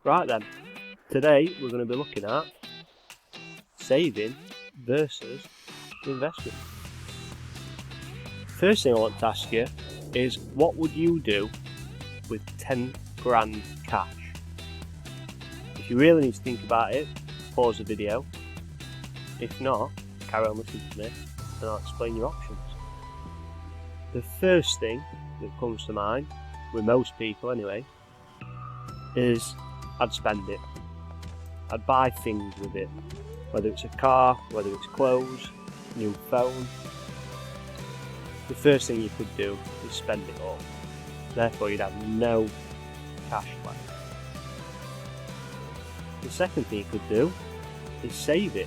Right then, today we're going to be looking at saving versus investment. First thing I want to ask you is, what would you do with 10 grand cash? If you really need to think about it, pause the video. If not, carry on listening to me and I'll explain your options. The first thing that comes to mind, with most people anyway, is I'd spend it. I'd buy things with it, whether it's a car, whether it's clothes, new phone. The first thing you could do is spend it all. Therefore you'd have no cash left. The second thing you could do is save it.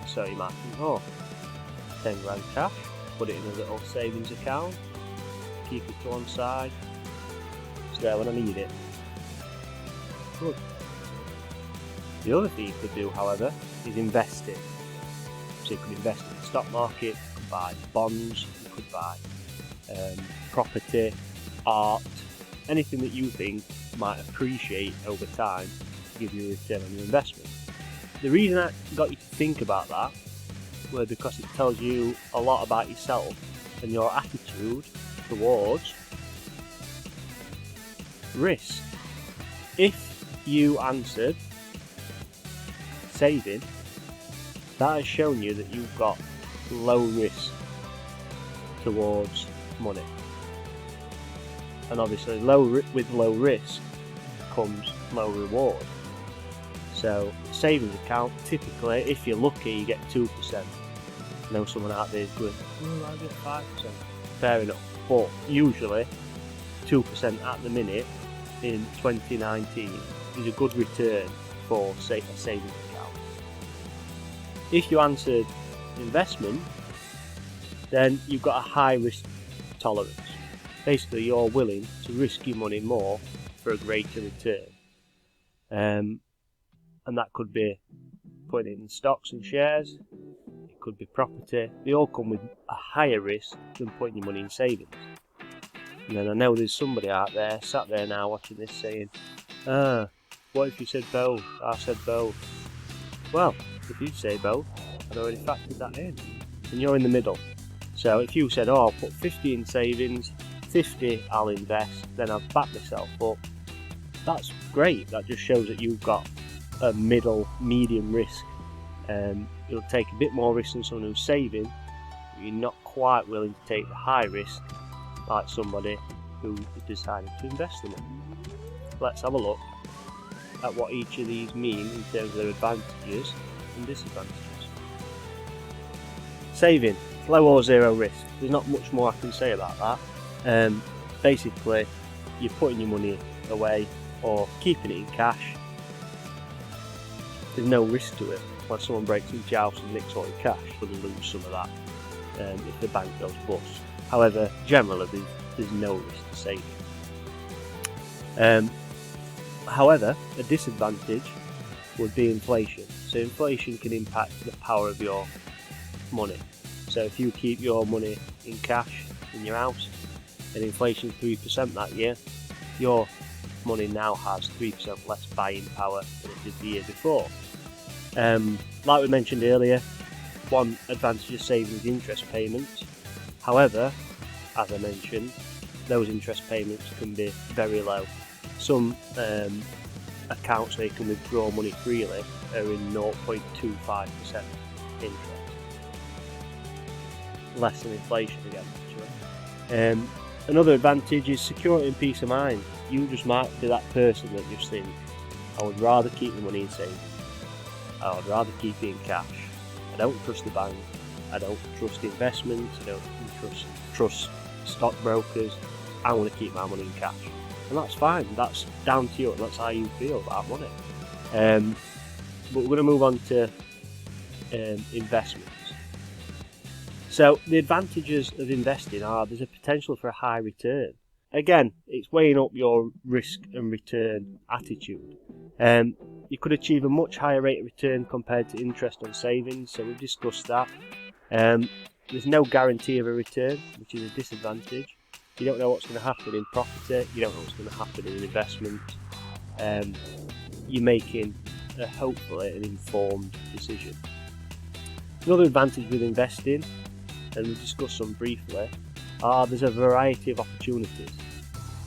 So you might think, 10 grand cash, put it in a little savings account, keep it to one side, it's there when I need it. Good. The other thing you could do, however, is invest it. So you could invest in the stock market, you could buy bonds, you could buy property, art, anything that you think might appreciate over time to give you a return on your investment. The reason I got you to think about that was because it tells you a lot about yourself and your attitude towards risk. If you answered saving, that has shown you that you've got low risk towards money. And obviously with low risk comes low reward. So savings account, typically, if you're lucky, you get 2%. I know someone out there is going, I get 5%. Fair enough. But usually 2% at the minute in 2019 is a good return for, say, a savings account. If you answered investment, then you've got a high risk tolerance. Basically, you're willing to risk your money more for a greater return. And that could be putting it in stocks and shares, it could be property. They all come with a higher risk than putting your money in savings. And then I know there's somebody out there, sat there now watching this saying, what if you said both? I said both. Well, if you say both, I'd already factored that in. And you're in the middle. So if you said, I'll put 50 in savings, 50 I'll invest, then I've backed myself up, that's great. That just shows that you've got a medium risk. You'll take a bit more risk than someone who's saving, but you're not quite willing to take the high risk like somebody who is deciding to invest in it. Let's have a look at what each of these mean in terms of their advantages and disadvantages. Saving, low or zero risk. There's not much more I can say about that. Basically, you're putting your money away or keeping it in cash. There's no risk to it. When someone breaks into your house and nicks all your cash, you'll lose some of that if the bank goes bust. However, generally there's no risk to saving. However, a disadvantage would be inflation. So inflation can impact the power of your money. So if you keep your money in cash in your house and inflation 3% that year, your money now has 3% less buying power than it did the year before. Like we mentioned earlier, one advantage of saving is interest payments. However, as I mentioned, those interest payments can be very low. Some accounts where you can withdraw money freely are in 0.25% interest. Less than inflation again, actually. Another advantage is security and peace of mind. You just might be that person that just think, I would rather keep the money in savings. I would rather keep it in cash. I don't trust the bank. I don't trust investments. I don't trust stockbrokers. I want to keep my money in cash. And that's fine. That's down to you. And that's how you feel about money. But we're going to move on to investments. So the advantages of investing are there's a potential for a high return. Again, it's weighing up your risk and return attitude. You could achieve a much higher rate of return compared to interest on savings, so we've discussed that. There's no guarantee of a return, which is a disadvantage. You don't know what's going to happen in property, you don't know what's going to happen in investment. you're making hopefully an informed decision. Another advantage with investing, and we discussed some briefly, there's a variety of opportunities.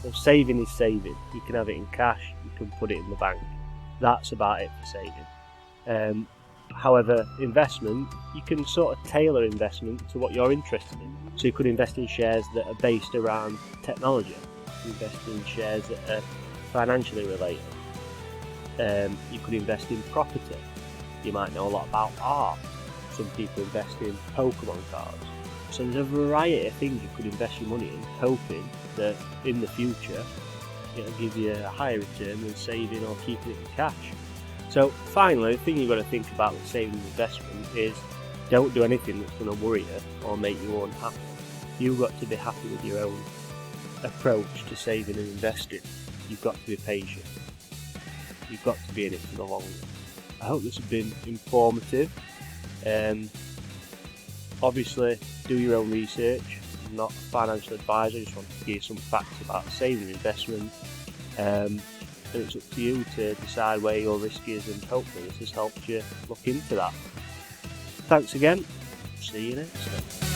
So saving is saving. You can have it in cash, you can put it in the bank. That's about it for saving. However, investment, you can sort of tailor investment to what you're interested in. So you could invest in shares that are based around technology, invest in shares that are financially related. You could invest in property. You might know a lot about art. Some people invest in Pokemon cards. So there's a variety of things you could invest your money in, hoping that in the future it'll give you a higher return than saving or keeping it in cash. So finally, the thing you've got to think about with saving and investment is don't do anything that's going to worry you or make you unhappy. You've got to be happy with your own approach to saving and investing. You've got to be patient. You've got to be in it for the long run. I hope this has been informative. Obviously, do your own research. I'm not a financial advisor, I just want to give you some facts about saving and investment. And it's up to you to decide where your risk is, and hopefully this has helped you look into that. Thanks again. See you next time.